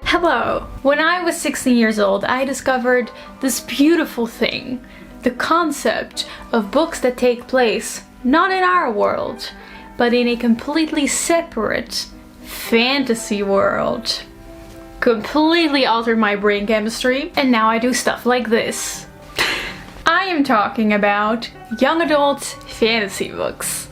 Hello! When I was 16 years old, I discovered this beautiful thing. The concept of books that take place not in our world, but in a completely separate fantasy world. Completely altered my brain chemistry, and now I do stuff like this. I am talking about young adult fantasy books.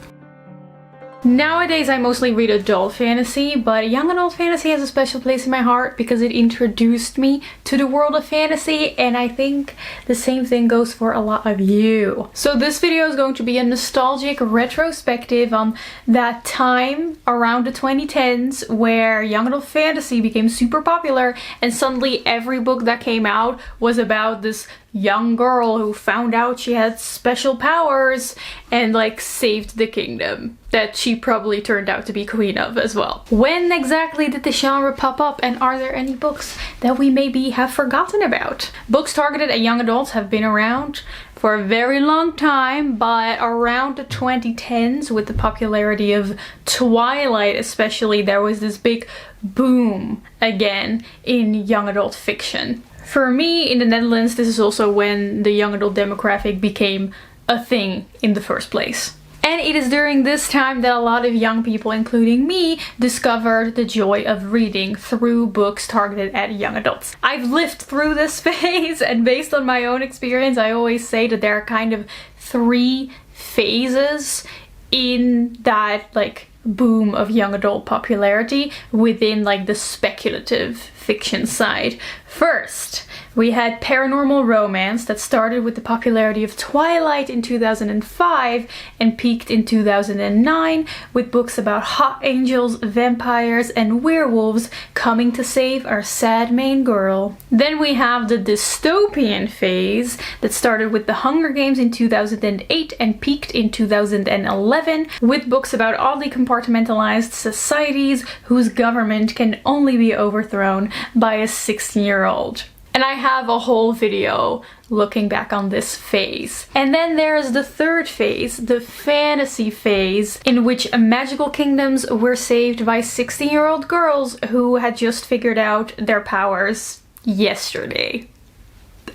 Nowadays I mostly read adult fantasy, but young adult fantasy has a special place in my heart because it introduced me to the world of fantasy, and I think the same thing goes for a lot of you. So this video is going to be a nostalgic retrospective on that time around the 2010s where young adult fantasy became super popular, and suddenly every book that came out was about this young girl who found out she had special powers and like saved the kingdom that she probably turned out to be queen of as well. When exactly did the genre pop up, and are there any books that we maybe have forgotten about? Books targeted at young adults have been around for a very long time, but around the 2010s, with the popularity of Twilight especially, there was this big boom again in young adult fiction. For me, in the Netherlands, this is also when the young adult demographic became a thing in the first place. And it is during this time that a lot of young people, including me, discovered the joy of reading through books targeted at young adults. I've lived through this phase, and based on my own experience, I always say that there are kind of three phases in that like boom of young adult popularity within like the speculative fiction side. First, we had paranormal romance that started with the popularity of Twilight in 2005 and peaked in 2009 with books about hot angels, vampires, and werewolves coming to save our sad main girl. Then we have the dystopian phase that started with The Hunger Games in 2008 and peaked in 2011 with books about oddly compartmentalized societies whose government can only be overthrown by a 16-year-old. And I have a whole video looking back on this phase. And then there's the third phase, the fantasy phase, in which magical kingdoms were saved by 16-year-old girls who had just figured out their powers yesterday.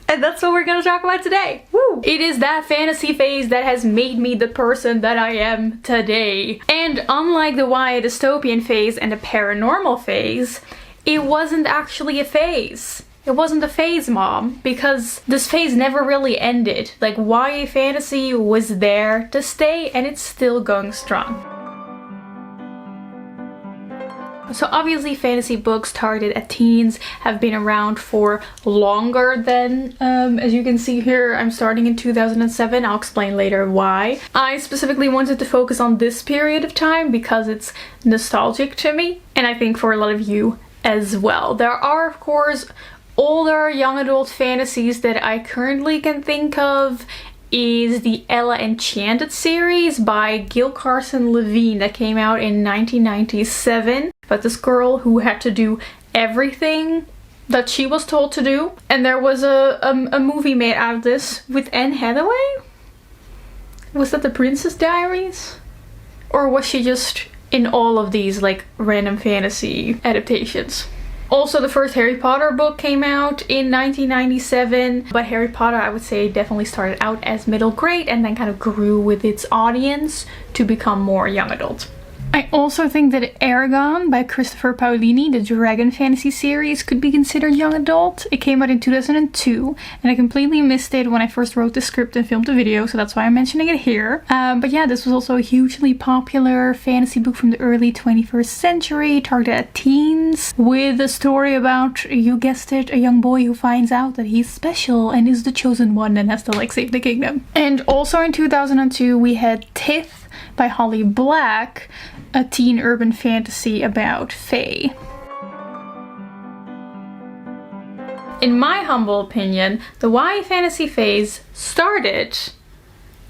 And that's what we're gonna talk about today. Woo! It is that fantasy phase that has made me the person that I am today. And unlike the YA dystopian phase and the paranormal phase, it wasn't actually a phase. It wasn't a phase, Mom, because this phase never really ended. Like, YA fantasy was there to stay, and it's still going strong. So obviously fantasy books targeted at teens have been around for longer than, as you can see here, I'm starting in 2007. I'll explain later why. I specifically wanted to focus on this period of time because it's nostalgic to me, and I think for a lot of you as well. There are, of course, older young adult fantasies that I currently can think of is the Ella Enchanted series by Gil Carson Levine that came out in 1997 about this girl who had to do everything that she was told to do. And there was a movie made out of this with Anne Hathaway? Was that The Princess Diaries? Or was she just in all of these like random fantasy adaptations? Also, the first Harry Potter book came out in 1997, but Harry Potter, I would say, definitely started out as middle grade and then kind of grew with its audience to become more young adult. I also think that Aragon by Christopher Paolini, the Dragon Fantasy series, could be considered young adult. It came out in 2002, and I completely missed it when I first wrote the script and filmed the video, so that's why I'm mentioning it here. But yeah, this was also a hugely popular fantasy book from the early 21st century, targeted at teens, with a story about, you guessed it, a young boy who finds out that he's special and is the chosen one and has to like save the kingdom. And also in 2002 we had Tith by Holly Black, a teen urban fantasy about fae. In my humble opinion, the YA fantasy phase started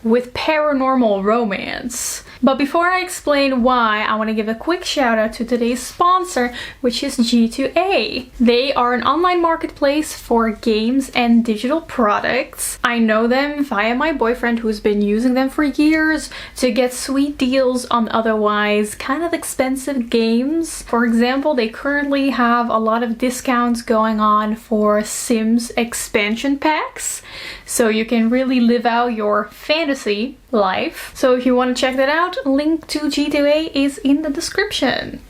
with paranormal romance. But before I explain why, I want to give a quick shout out to today's sponsor, which is G2A. They are an online marketplace for games and digital products. I know them via my boyfriend, who's been using them for years to get sweet deals on otherwise kind of expensive games. For example, they currently have a lot of discounts going on for Sims expansion packs, so you can really live out your fantasy life. So if you want to check that out, link to G2A is in the description.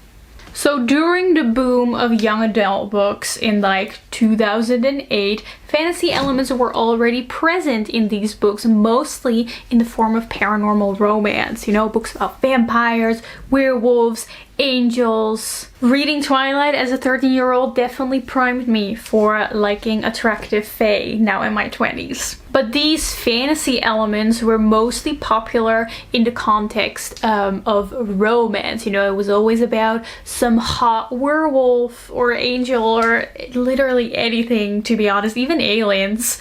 So during the boom of young adult books in like 2008, fantasy elements were already present in these books, mostly in the form of paranormal romance. You know, books about vampires, werewolves, angels. Reading Twilight as a 13-year-old definitely primed me for liking attractive fae now in my 20s. But these fantasy elements were mostly popular in the context of romance. You know, it was always about some hot werewolf or angel or literally anything, to be honest, even aliens,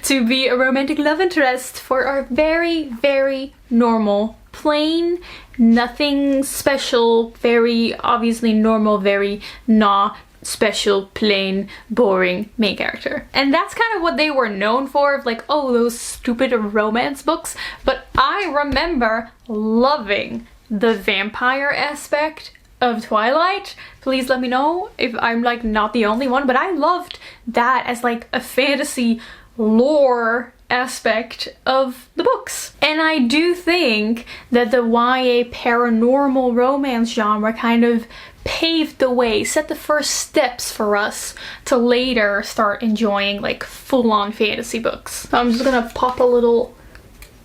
to be a romantic love interest for our very, very normal, plain, nothing special, very obviously normal, very not special, plain, boring main character. And that's kind of what they were known for, like, oh, those stupid romance books. But I remember loving the vampire aspect of Twilight. Please let me know if I'm like not the only one, but I loved that as like a fantasy lore aspect of the books. And I do think that the YA paranormal romance genre kind of paved the way, set the first steps for us to later start enjoying like full-on fantasy books. So I'm just gonna pop a little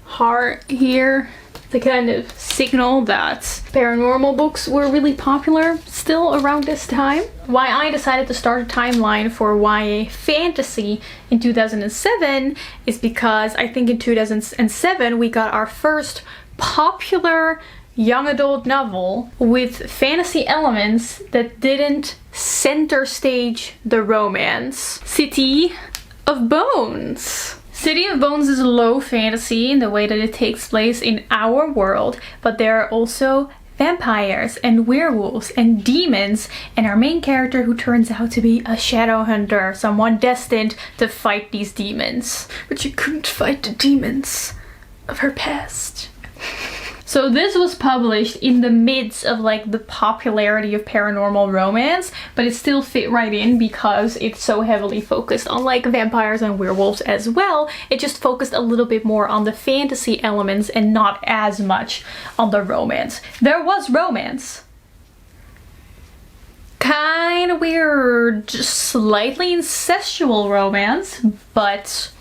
heart here to kind of signal that paranormal books were really popular still around this time. Why I decided to start a timeline for YA fantasy in 2007 is because I think in 2007 we got our first popular young adult novel with fantasy elements that didn't center stage the romance. City of Bones. City of Bones is low fantasy in the way that it takes place in our world, but there are also vampires and werewolves and demons, and our main character who turns out to be a shadow hunter, someone destined to fight these demons. But she couldn't fight the demons of her past. So this was published in the midst of like the popularity of paranormal romance, but it still fit right in because it's so heavily focused on like vampires and werewolves as well. It just focused a little bit more on the fantasy elements and not as much on the romance. There was romance. Kind of weird, just slightly incestual romance, but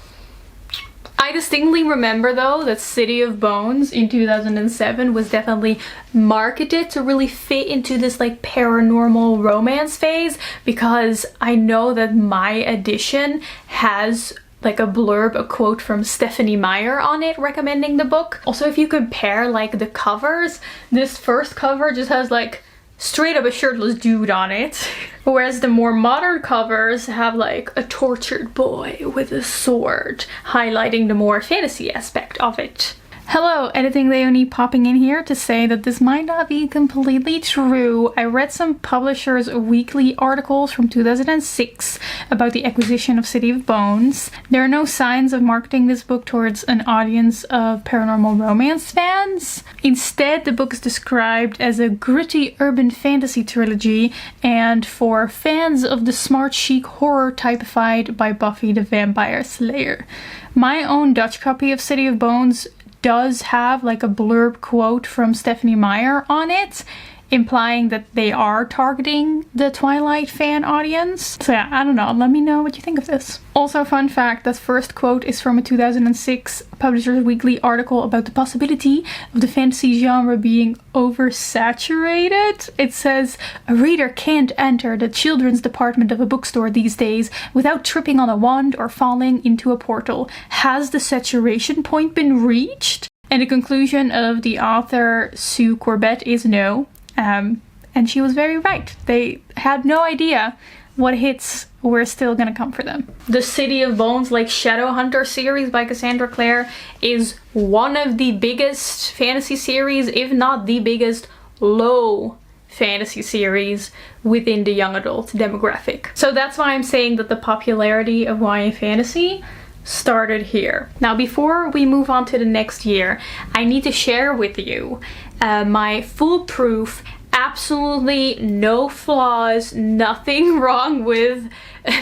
I distinctly remember though that City of Bones in 2007 was definitely marketed to really fit into this like paranormal romance phase, because I know that my edition has like a blurb, a quote from Stephanie Meyer on it recommending the book. Also, if you compare like the covers, this first cover just has like straight up a shirtless dude on it, whereas the more modern covers have like a tortured boy with a sword, highlighting the more fantasy aspect of it. Hello, Editing Leonie popping in here to say that this might not be completely true. I read some publishers' weekly articles from 2006 about the acquisition of City of Bones. There are no signs of marketing this book towards an audience of paranormal romance fans. Instead, the book is described as a gritty urban fantasy trilogy and for fans of the smart chic horror typified by Buffy the Vampire Slayer. My own Dutch copy of City of Bones does have like a blurb quote from Stephanie Meyer on it, implying that they are targeting the Twilight fan audience. So yeah, I don't know, let me know what you think of this. Also, fun fact, that first quote is from a 2006 Publishers Weekly article about the possibility of the fantasy genre being oversaturated. It says, "A reader can't enter the children's department of a bookstore these days without tripping on a wand or falling into a portal. Has the saturation point been reached?" And the conclusion of the author Sue Corbett is no. And she was very right. They had no idea what hits were still gonna come for them. The City of Bones, like Shadowhunter series by Cassandra Clare, is one of the biggest fantasy series, if not the biggest, low fantasy series within the young adult demographic. So that's why I'm saying that the popularity of YA fantasy started here. Now, before we move on to the next year, I need to share with you my foolproof, absolutely no flaws, nothing wrong with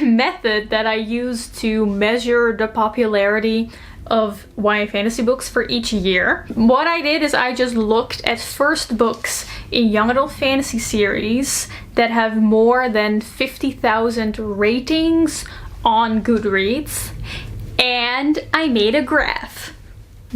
method that I use to measure the popularity of YA fantasy books for each year. What I did is I just looked at first books in young adult fantasy series that have more than 50,000 ratings on Goodreads, and I made a graph.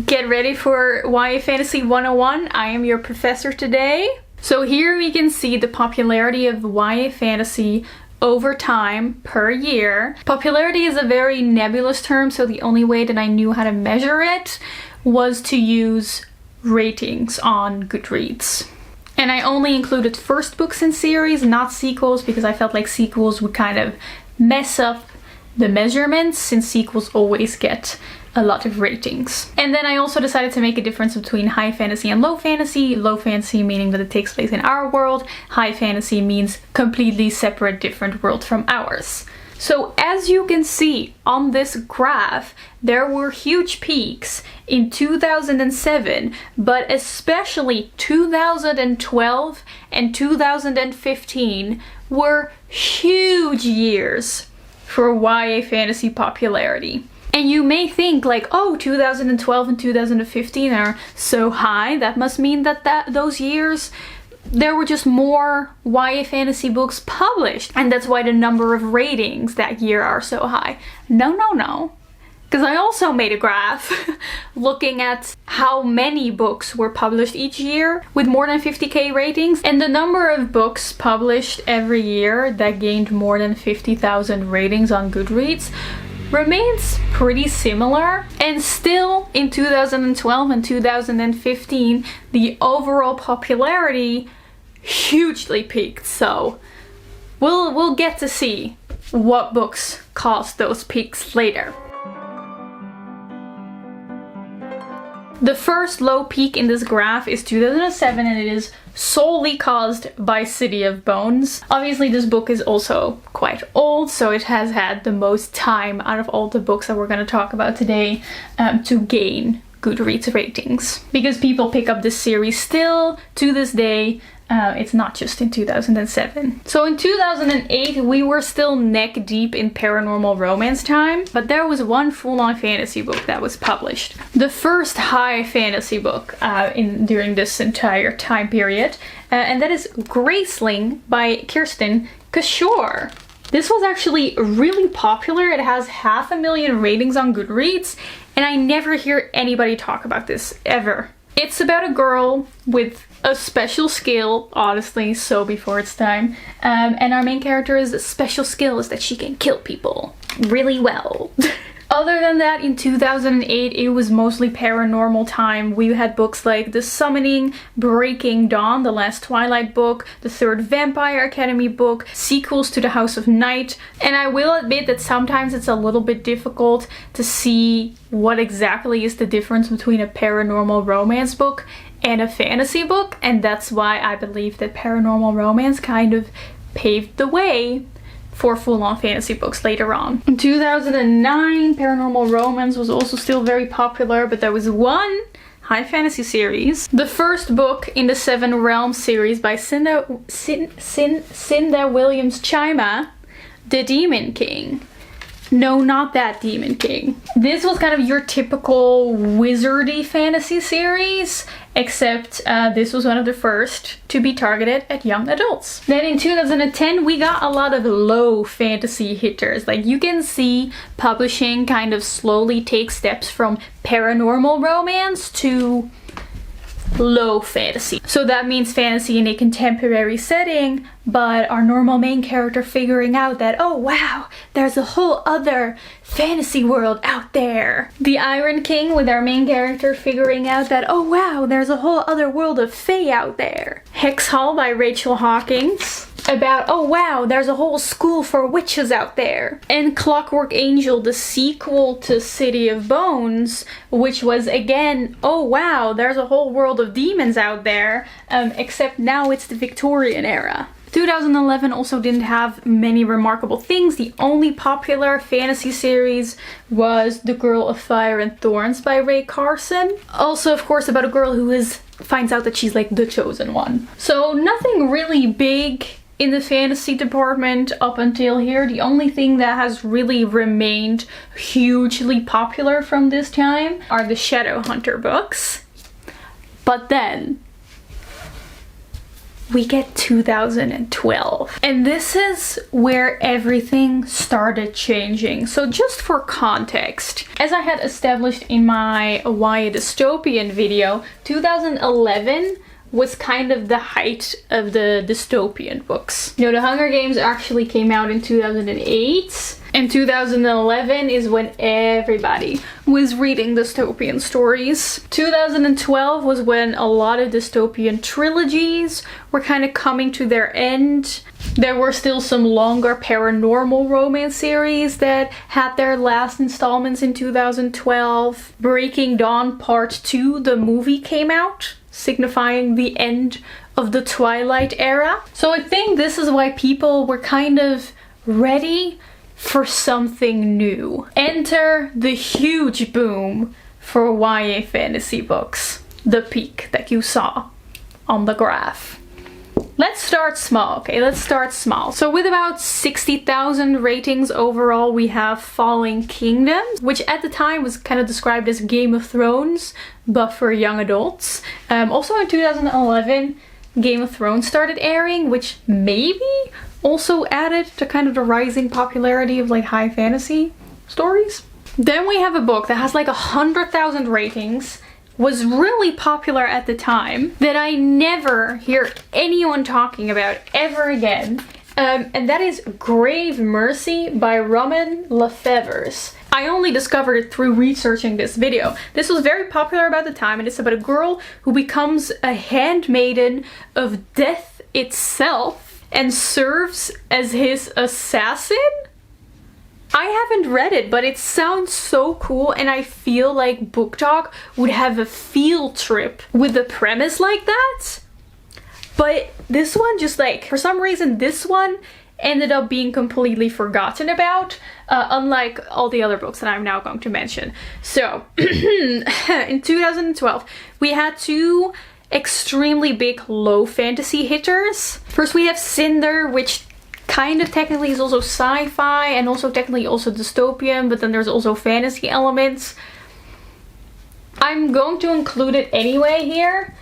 Get ready for YA Fantasy 101. I am your professor today. So here we can see the popularity of YA fantasy over time per year. Popularity is a very nebulous term, so the only way that I knew how to measure it was to use ratings on Goodreads. And I only included first books in series, not sequels, because I felt like sequels would kind of mess up the measurements, since sequels always get a lot of ratings. And then I also decided to make a difference between high fantasy and low fantasy. Low fantasy meaning that it takes place in our world. High fantasy means completely separate, different world from ours. So as you can see on this graph, there were huge peaks in 2007, but especially 2012 and 2015 were huge years for YA fantasy popularity. And you may think like, oh, 2012 and 2015 are so high, that must mean that those years there were just more YA fantasy books published, and that's why the number of ratings that year are so high. No, no, no. Because I also made a graph looking at how many books were published each year with more than 50k ratings, and the number of books published every year that gained more than 50,000 ratings on Goodreads remains pretty similar. And still in 2012 and 2015 the overall popularity hugely peaked. So we'll get to see what books caused those peaks later. The first low peak in this graph is 2007, and it is solely caused by City of Bones. Obviously this book is also quite old, so it has had the most time out of all the books that we're going to talk about today to gain Goodreads ratings. Because people pick up this series still to this day. It's not just in 2007. So in 2008 we were still neck deep in paranormal romance time, but there was one full-on fantasy book that was published. The first high fantasy book during this entire time period, and that is Graceling by Kirsten Kashore. This was actually really popular. It has 500,000 ratings on Goodreads, and I never hear anybody talk about this ever. It's about a girl with a special skill, honestly, so before its time. And our main character's special skill is that she can kill people really well. Other than that, in 2008, it was mostly paranormal time. We had books like The Summoning, Breaking Dawn, the last Twilight book, the third Vampire Academy book, sequels to The House of Night. And I will admit that sometimes it's a little bit difficult to see what exactly is the difference between a paranormal romance book and a fantasy book, and that's why I believe that paranormal romance kind of paved the way for full-on fantasy books later on. In 2009, paranormal romance was also still very popular, but there was one high fantasy series. The first book in the Seven Realms series by Cinda Williams Chima, The Demon King. No, not that Demon King. This was kind of your typical wizardy fantasy series, except this was one of the first to be targeted at young adults. Then in 2010 we got a lot of low fantasy hitters. Like, you can see publishing kind of slowly take steps from paranormal romance to low fantasy. So that means fantasy in a contemporary setting, but our normal main character figuring out that, oh wow, there's a whole other fantasy world out there. The Iron King, with our main character figuring out that, oh wow, there's a whole other world of fae out there. Hex Hall by Rachel Hawkins. about, oh wow, there's a whole school for witches out there. And Clockwork Angel, the sequel to City of Bones, which was again, oh wow, there's a whole world of demons out there, except now it's the Victorian era. 2011 also didn't have many remarkable things. The only popular fantasy series was The Girl of Fire and Thorns by Ray Carson. Also, of course, about a girl who finds out that she's like the chosen one. So nothing really big in the fantasy department up until here. The only thing that has really remained hugely popular from this time are the Shadowhunter books. But then we get 2012. And this is where everything started changing. So just for context, as I had established in my YA dystopian video, 2011 was kind of the height of the dystopian books. You know, The Hunger Games actually came out in 2008. And 2011 is when everybody was reading dystopian stories. 2012 was when a lot of dystopian trilogies were kind of coming to their end. There were still some longer paranormal romance series that had their last installments in 2012. Breaking Dawn Part 2, the movie, came out, signifying the end of the Twilight era. So I think this is why people were kind of ready for something new. Enter the huge boom for YA fantasy books. The peak that you saw on the graph. Let's start small, okay? Let's start small. So with about 60,000 ratings overall, we have Fallen Kingdoms, which at the time was kind of described as Game of Thrones, but for young adults. Also in 2011, Game of Thrones started airing, which maybe also added to kind of the rising popularity of like high fantasy stories. Then we have a book that has like 100,000 ratings, was really popular at the time, that I never hear anyone talking about ever again. And that is Grave Mercy by Roman Lefevre. I only discovered it through researching this video. This was very popular about the time, and it's about a girl who becomes a handmaiden of death itself and serves as his assassin? I haven't read it, but it sounds so cool, and I feel like Book Talk would have a field trip with a premise like that. But this one just like, for some reason, this one ended up being completely forgotten about, unlike all the other books that I'm now going to mention. So, in 2012, we had two extremely big low fantasy hitters. First we have Cinder, which kind of technically is also sci-fi and also technically also dystopian, but then there's also fantasy elements. I'm going to include it anyway here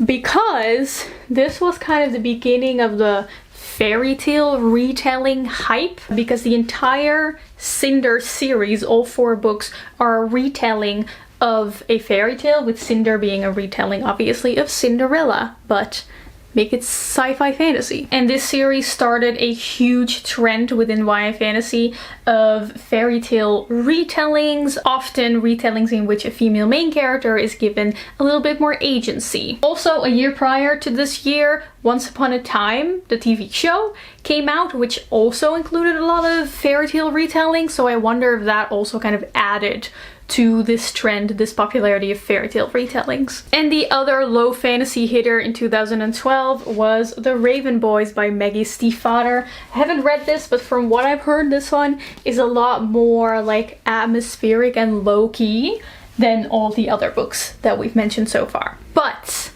because this was kind of the beginning of the fairy tale retelling hype, because the entire Cinder series, all 4 books, are a retelling of a fairy tale, with Cinder being a retelling obviously of Cinderella, but make it sci-fi fantasy. And this series started a huge trend within YA fantasy of fairy tale retellings, often retellings in which a female main character is given a little bit more agency. Also, a year prior to this year, Once Upon a Time, the TV show, came out, which also included a lot of fairy tale retelling, so I wonder if that also kind of added to this trend, this popularity of fairy tale retellings. And the other low fantasy hitter in 2012 was The Raven Boys by Maggie Stiefvater. I haven't read this, but from what I've heard, this one is a lot more like atmospheric and low-key than all the other books that we've mentioned so far. But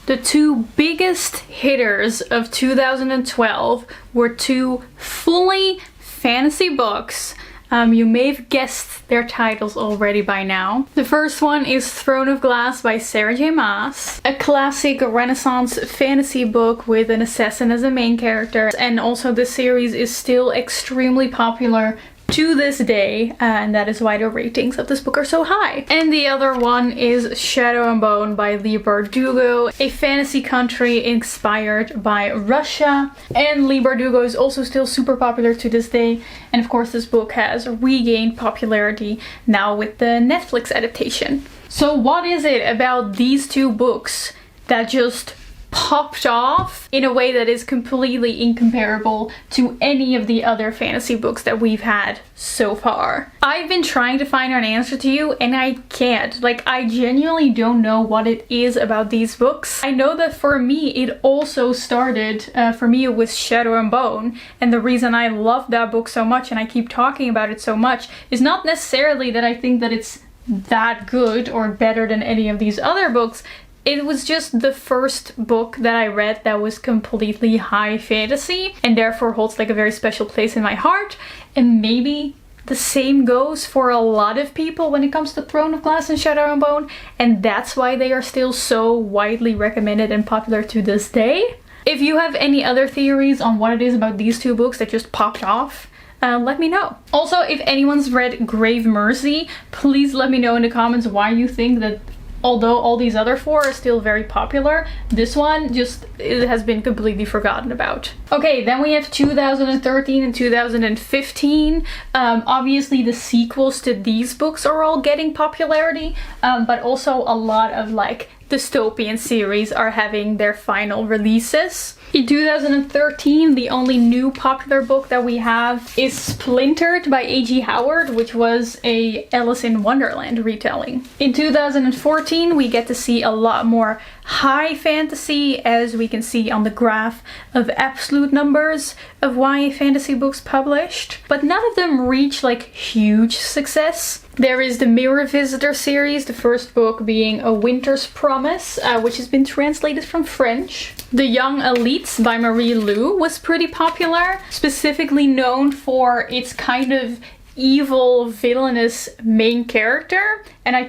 the two biggest hitters of 2012 were two fully fantasy books. You may have guessed their titles already by now. The first one is Throne of Glass by Sarah J. Maas, a classic Renaissance fantasy book with an assassin as a main character, and also the series is still extremely popular to this day, and that is why the ratings of this book are so high. And the other one is Shadow and Bone by Leigh Bardugo, a fantasy country inspired by Russia. And Leigh Bardugo is also still super popular to this day, and of course this book has regained popularity now with the Netflix adaptation. So what is it about these two books that just popped off in a way that is completely incomparable to any of the other fantasy books that we've had so far. I've been trying to find an answer to you and I can't. Like, I genuinely don't know what it is about these books. I know that for me it also started, for me it was Shadow and Bone, and the reason I love that book so much and I keep talking about it so much is not necessarily that I think that it's that good or better than any of these other books. It was just the first book that I read that was completely high fantasy and therefore holds like a very special place in my heart. And maybe the same goes for a lot of people when it comes to Throne of Glass and Shadow and Bone, and that's why they are still so widely recommended and popular to this day. If you have any other theories on what it is about these two books that just popped off, let me know. Also, if anyone's read Grave Mercy, please let me know in the comments why you think that although all these other four are still very popular, this one it has been completely forgotten about. Okay, then we have 2013 and 2015. Obviously the sequels to these books are all getting popularity, but also a lot of like dystopian series are having their final releases. In 2013, the only new popular book that we have is Splintered by A.G. Howard, which was a Alice in Wonderland retelling. In 2014, we get to see a lot more high fantasy, as we can see on the graph of absolute numbers of YA fantasy books published, but none of them reach like huge success. There is the Mirror Visitor series, the first book being A Winter's Promise, which has been translated from French. The Young Elites by Marie Lu was pretty popular, specifically known for its kind of evil, villainous main character, and I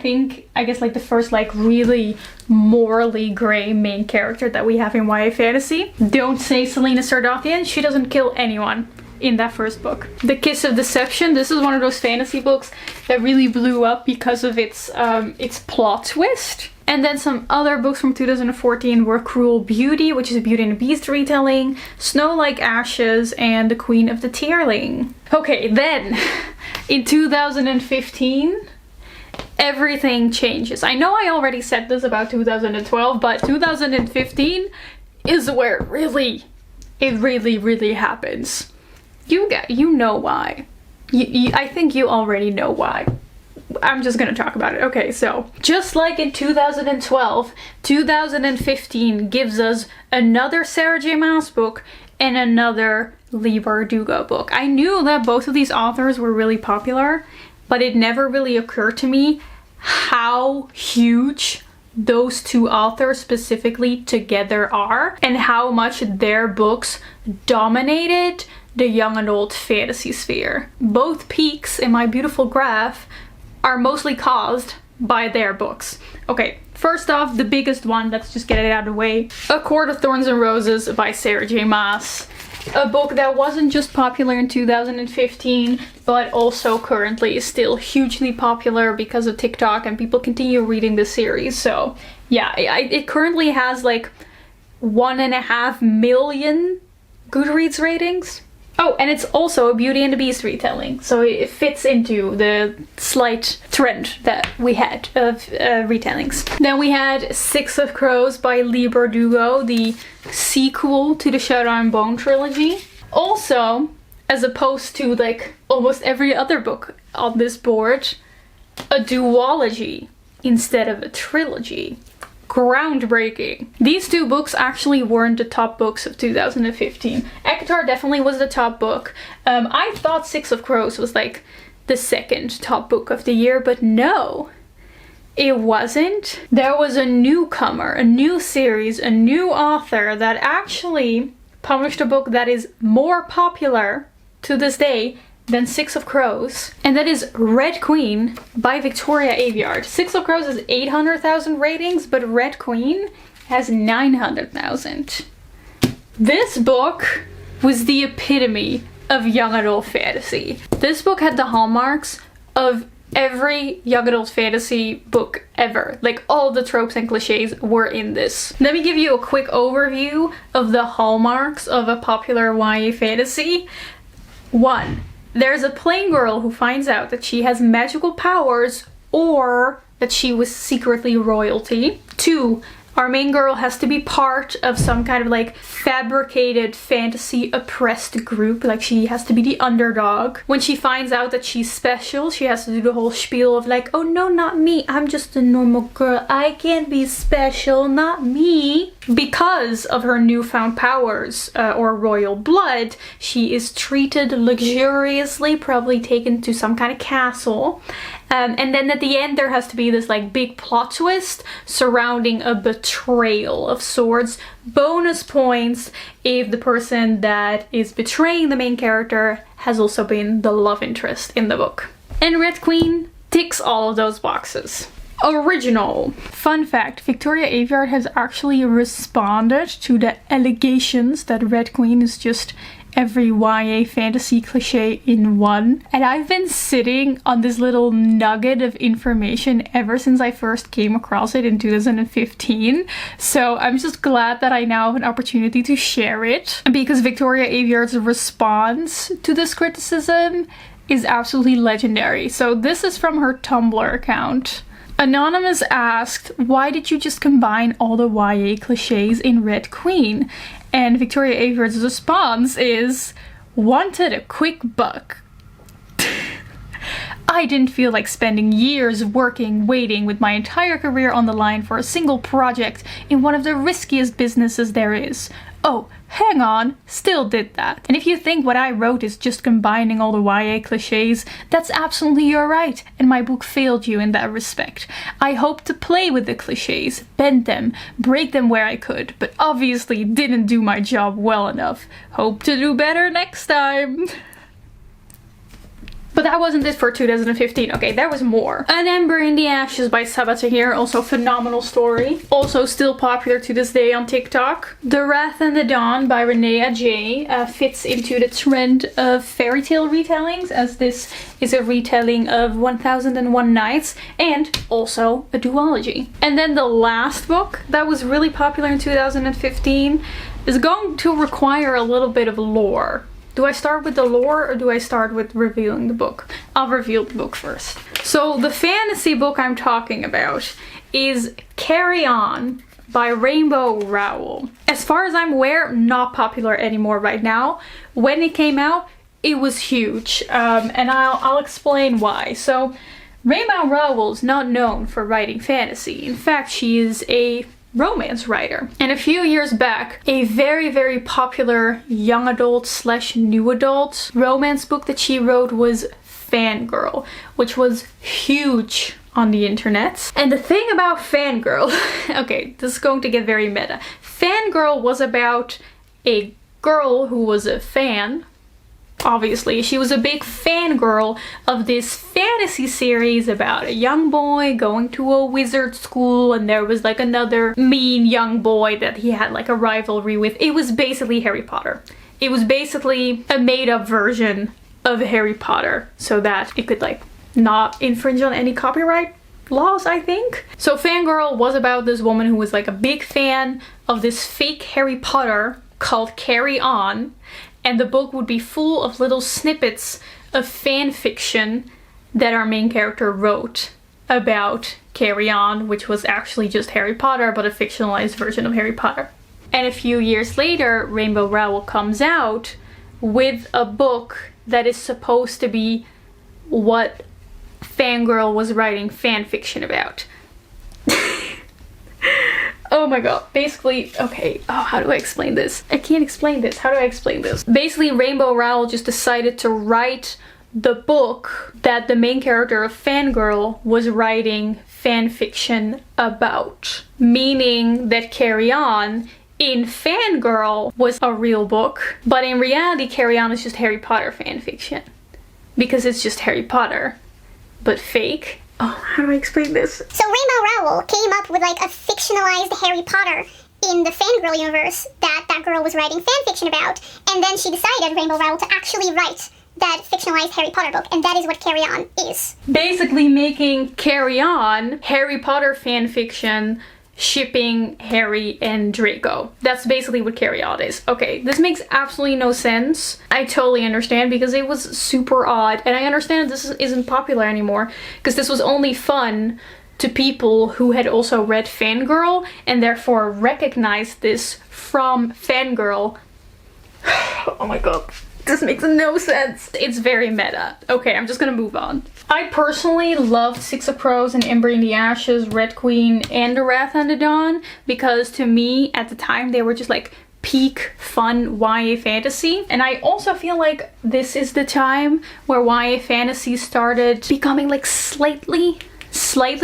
guess like the first like really morally gray main character that we have in YA fantasy. Don't say Selena Sardothian, she doesn't kill anyone in that first book. The Kiss of Deception, this is one of those fantasy books that really blew up because of its plot twist. And then some other books from 2014 were Cruel Beauty, which is a Beauty and the Beast retelling, Snow Like Ashes, and The Queen of the Tearling. Okay, then in 2015, everything changes. I know I already said this about 2012, but 2015 is where it really happens. You know why. I think you already know why. I'm just gonna talk about it. Okay, so just like in 2012, 2015 gives us another Sarah J. Maas book and another Leigh Bardugo book. I knew that both of these authors were really popular, but it never really occurred to me how huge those two authors specifically together are and how much their books dominated the young adult fantasy sphere. Both peaks in my beautiful graph are mostly caused by their books. Okay, first off, the biggest one, let's just get it out of the way. A Court of Thorns and Roses by Sarah J. Maas. A book that wasn't just popular in 2015, but also currently is still hugely popular because of TikTok and people continue reading the series. So yeah, it currently has like 1.5 million Goodreads ratings. Oh, and it's also a Beauty and the Beast retelling, so it fits into the slight trend that we had of retellings. Then we had Six of Crows by Leigh Bardugo, the sequel to the Shadow and Bone trilogy. Also, as opposed to like almost every other book on this board, a duology instead of a trilogy. Groundbreaking. These two books actually weren't the top books of 2015. Ektar definitely was the top book. I thought Six of Crows was like the second top book of the year, but no, it wasn't. There was a newcomer, a new series, a new author that actually published a book that is more popular to this day than Six of Crows, and that is Red Queen by Victoria Aveyard. Six of Crows has 800,000 ratings, but Red Queen has 900,000. This book was the epitome of young adult fantasy. This book had the hallmarks of every young adult fantasy book ever. Like, all the tropes and cliches were in this. Let me give you a quick overview of the hallmarks of a popular YA fantasy. 1. There's a plain girl who finds out that she has magical powers or that she was secretly royalty. 2. Our main girl has to be part of some kind of like fabricated fantasy oppressed group. Like she has to be the underdog. When she finds out that she's special, she has to do the whole spiel of like, oh no, not me. I'm just a normal girl. I can't be special, not me. Because of her newfound powers or royal blood, she is treated luxuriously, probably taken to some kind of castle. And then at the end there has to be this like big plot twist surrounding a betrayal of sorts. Bonus points if the person that is betraying the main character has also been the love interest in the book. And Red Queen ticks all of those boxes. Original. Fun fact, Victoria Aveyard has actually responded to the allegations that Red Queen is just every YA fantasy cliche in one. And I've been sitting on this little nugget of information ever since I first came across it in 2015. So I'm just glad that I now have an opportunity to share it, because Victoria Aveyard's response to this criticism is absolutely legendary. So this is from her Tumblr account. Anonymous asked, why did you just combine all the YA cliches in Red Queen? And Victoria Aveyard's response is, wanted a quick buck. I didn't feel like spending years working, waiting with my entire career on the line for a single project in one of the riskiest businesses there is. Oh, hang on, still did that. And if you think what I wrote is just combining all the YA cliches, that's absolutely your right, and my book failed you in that respect. I hoped to play with the cliches, bend them, break them where I could, but obviously didn't do my job well enough. Hope to do better next time. But that wasn't it for 2015. Okay, there was more. An Ember in the Ashes by Sabatahir, also phenomenal story. Also still popular to this day on TikTok. The Wrath and the Dawn by Renea J fits into the trend of fairy tale retellings, as this is a retelling of 1001 Nights and also a duology. And then the last book that was really popular in 2015 is going to require a little bit of lore. Do I start with the lore or do I start with revealing the book? I'll reveal the book first. So the fantasy book I'm talking about is Carry On by Rainbow Rowell. As far as I'm aware, not popular anymore right now. When it came out, it was huge, and I'll explain why. So Rainbow Rowell's not known for writing fantasy. In fact, she is a romance writer. And a few years back, a very, very popular young adult / new adult romance book that she wrote was Fangirl, which was huge on the internet. And the thing about Fangirl, okay, this is going to get very meta. Fangirl was about a girl who was a fan. Obviously, she was a big fangirl of this fantasy series about a young boy going to a wizard school, and there was like another mean young boy that he had like a rivalry with. It was basically Harry Potter. It was basically a made-up version of Harry Potter so that it could like not infringe on any copyright laws, I think. So Fangirl was about this woman who was like a big fan of this fake Harry Potter called Carry On. And the book would be full of little snippets of fan fiction that our main character wrote about Carry On, which was actually just Harry Potter, but a fictionalized version of Harry Potter. And a few years later, Rainbow Rowell comes out with a book that is supposed to be what Fangirl was writing fan fiction about. Oh my god. Basically, okay, how do I explain this? I can't explain this. How do I explain this? Basically, Rainbow Rowell just decided to write the book that the main character of Fangirl was writing fan fiction about. Meaning that Carry On in Fangirl was a real book, but in reality, Carry On is just Harry Potter fan fiction. Because it's just Harry Potter, but fake. Oh, how do I explain this? So Rainbow Rowell came up with like a fictionalized Harry Potter in the Fangirl universe that girl was writing fanfiction about, and then she decided, Rainbow Rowell, to actually write that fictionalized Harry Potter book, and that is what Carry On is. Basically making Carry On Harry Potter fanfiction shipping Harry and Draco. That's basically what Carry On is. Okay, this makes absolutely no sense. I totally understand because it was super odd, and I understand this isn't popular anymore because this was only fun to people who had also read Fangirl and therefore recognized this from Fangirl. Oh my god, this makes no sense. It's very meta. Okay, I'm just gonna move on. I personally loved Six of Crows and Ember in the Ashes, Red Queen, and The Wrath on the Dawn because to me at the time they were just like peak fun YA fantasy. And I also feel like this is the time where YA fantasy started becoming like slightly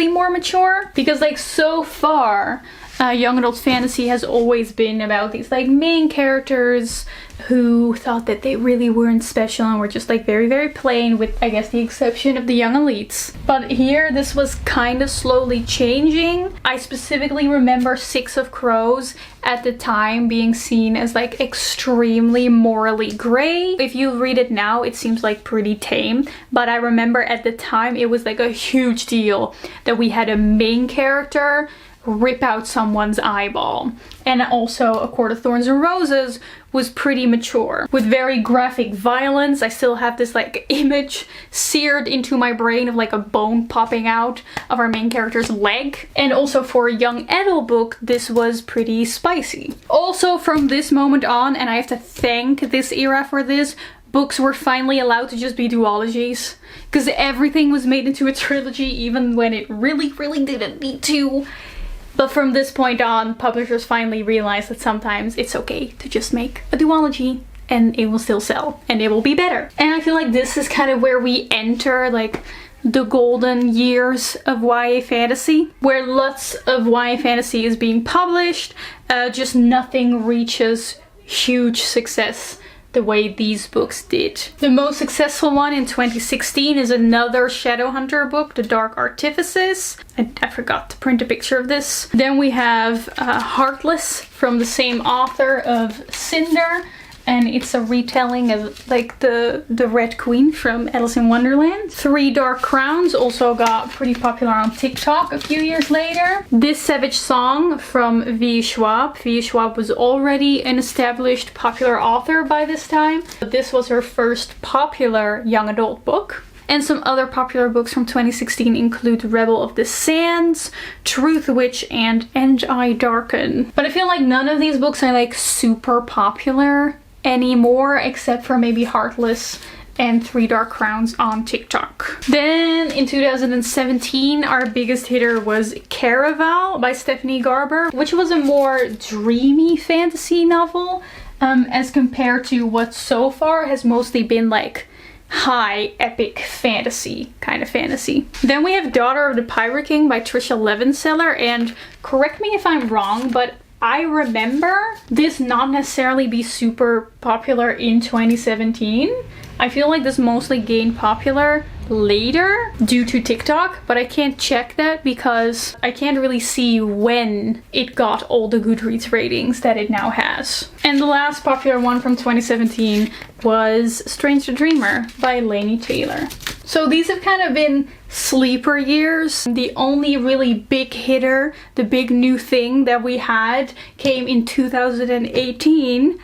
more mature, because like so far young adult fantasy has always been about these like main characters who thought that they really weren't special and were just like very plain, with I guess the exception of the young elites. But here this was kind of slowly changing. I specifically remember Six of Crows at the time being seen as like extremely morally gray. If you read it now it seems like pretty tame, but I remember at the time it was like a huge deal that we had a main character rip out someone's eyeball. And also A Court of Thorns and Roses was pretty mature with very graphic violence. I still have this like image seared into my brain of like a bone popping out of our main character's leg. And also for a young adult book this was pretty spicy. Also from this moment on, and I have to thank this era for this, books were finally allowed to just be duologies, because everything was made into a trilogy even when it really didn't need to. But from this point on, publishers finally realized that sometimes it's okay to just make a duology and it will still sell and it will be better. And I feel like this is kind of where we enter like the golden years of YA fantasy, where lots of YA fantasy is being published, just nothing reaches huge success the way these books did. The most successful one in 2016 is another Shadowhunter book, The Dark Artifices. I forgot to print a picture of this. Then we have Heartless from the same author of Cinder, and it's a retelling of like the Red Queen from Alice in Wonderland. Three Dark Crowns also got pretty popular on TikTok a few years later. This Savage Song from V. Schwab. V. Schwab was already an established popular author by this time, but this was her first popular young adult book. And some other popular books from 2016 include Rebel of the Sands, Truth Witch, and I Darken. But I feel like none of these books are like super popular anymore, except for maybe Heartless and Three Dark Crowns on TikTok. Then in 2017 our biggest hitter was Caraval by Stephanie Garber, which was a more dreamy fantasy novel as compared to what so far has mostly been like high epic fantasy kind of fantasy. Then we have Daughter of the Pirate King by Trisha Levenseller, and correct me if I'm wrong, but I remember this not necessarily be super popular in 2017. I feel like this mostly gained popular later due to TikTok, but I can't check that because I can't really see when it got all the Goodreads ratings that it now has. And the last popular one from 2017 was Strange the Dreamer by Laini Taylor. So these have kind of been sleeper years. The only really big hitter, the big new thing that we had came in 2018.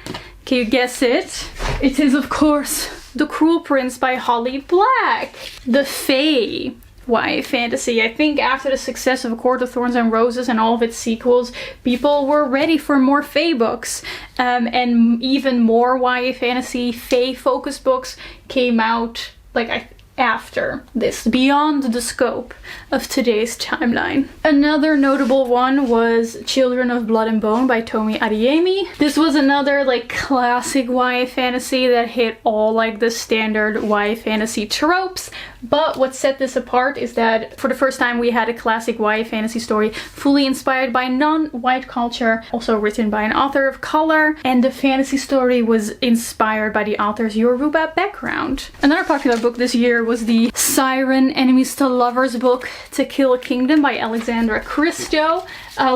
Can you guess it? It is of course The Cruel Prince by Holly Black. The Fae YA fantasy. I think after the success of A Court of Thorns and Roses and all of its sequels, people were ready for more Fae books. And even more YA fantasy Fae focused books came out like after this, beyond the scope of today's timeline. Another notable one was Children of Blood and Bone by Tomi Adeyemi. This was another like classic YA fantasy that hit all like the standard YA fantasy tropes, but what set this apart is that for the first time we had a classic YA fantasy story fully inspired by non-white culture, also written by an author of color, and the fantasy story was inspired by the author's Yoruba background. Another popular book this year was the Siren Enemies to Lovers book To Kill a Kingdom by Alexandra Christo,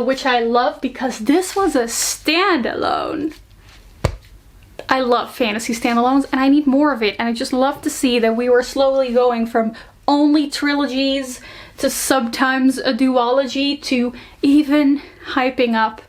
which I love because this was a standalone. I love fantasy standalones and I need more of it, and I just love to see that we were slowly going from only trilogies to sometimes a duology to even hyping up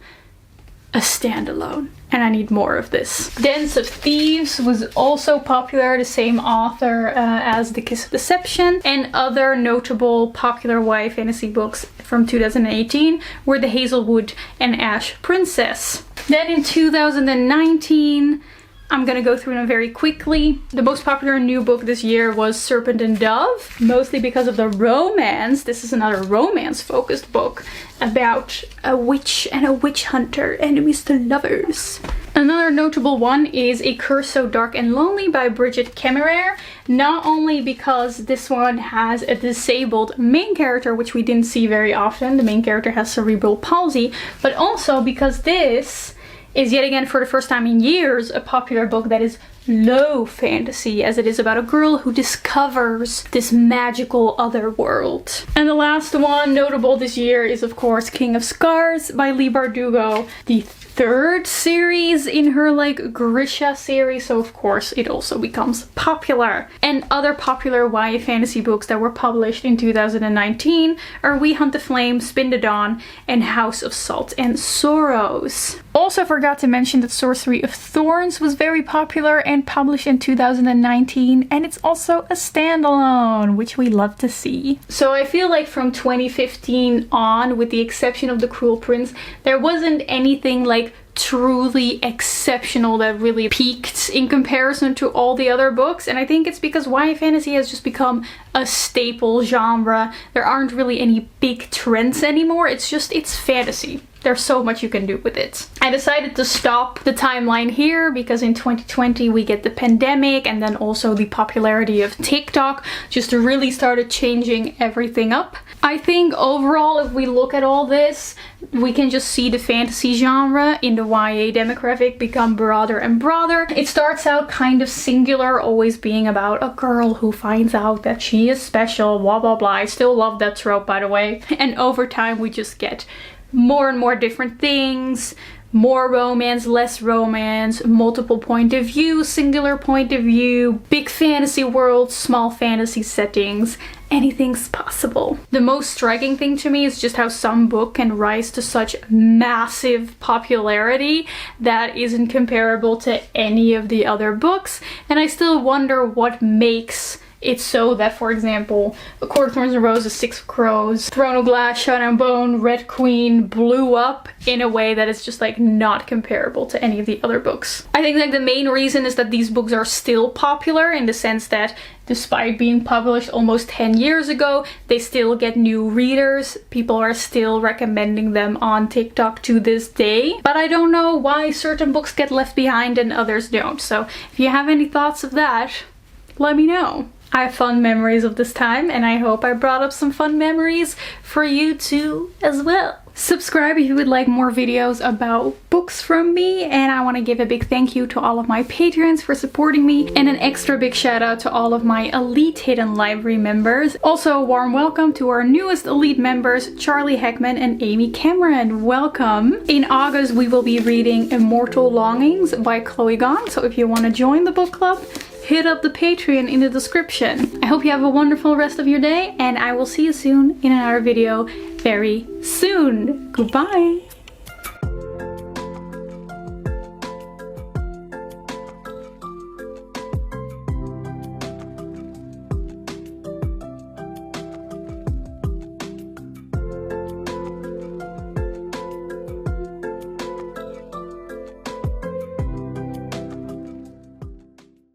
a standalone. and I need more of this. Dance of Thieves was also popular, the same author as The Kiss of Deception, and other notable popular YA fantasy books from 2018 were The Hazelwood and Ash Princess. Then in 2019, I'm gonna go through them very quickly. The most popular new book this year was Serpent and Dove, mostly because of the romance. This is another romance-focused book about a witch and a witch hunter, enemies to lovers. Another notable one is A Curse So Dark and Lonely by Bridget Kemmerer, not only because this one has a disabled main character, which we didn't see very often. The main character has cerebral palsy, but also because this is yet again, for the first time in years, a popular book that is low fantasy, as it is about a girl who discovers this magical other world. And the last one notable this year is, of course, King of Scars by Leigh Bardugo, the third series in her like Grisha series, so of course it also becomes popular. And other popular YA fantasy books that were published in 2019 are We Hunt the Flame, Spin the Dawn, and House of Salt and Sorrows. Also forgot to mention that Sorcery of Thorns was very popular and published in 2019, and it's also a standalone, which we love to see. So I feel like from 2015 on, with the exception of The Cruel Prince, there wasn't anything like truly exceptional that really peaked in comparison to all the other books. And I think it's because YA fantasy has just become a staple genre. There aren't really any big trends anymore. It's fantasy. There's so much you can do with it. I decided to stop the timeline here because in 2020 we get the pandemic, and then also the popularity of TikTok just really started changing everything up. I think overall, if we look at all this, we can just see the fantasy genre in the YA demographic become broader and broader. It starts out kind of singular, always being about a girl who finds out that she is special, blah blah blah. I still love that trope, by the way. And over time we just get more and more different things, more romance, less romance, multiple point of view, singular point of view, big fantasy worlds, small fantasy settings. Anything's possible. The most striking thing to me is just how some book can rise to such massive popularity that isn't comparable to any of the other books, and I still wonder what makes it's so that, for example, A Court of Thorns and Roses, Six of Crows, Throne of Glass, Shadow and Bone, Red Queen blew up in a way that is just like not comparable to any of the other books. I think like the main reason is that these books are still popular in the sense that despite being published almost 10 years ago, they still get new readers. People are still recommending them on TikTok to this day. But I don't know why certain books get left behind and others don't. So if you have any thoughts of that, let me know. I have fun memories of this time, and I hope I brought up some fun memories for you too as well. Subscribe if you would like more videos about books from me, and I want to give a big thank you to all of my patrons for supporting me, and an extra big shout out to all of my elite hidden library members. Also a warm welcome to our newest elite members, Charlie Heckman and Amy Cameron. Welcome! In August we will be reading Immortal Longings by Chloe Gong, so if you want to join the book club, hit up the Patreon in the description. I hope you have a wonderful rest of your day, and I will see you soon in another video very soon. Goodbye!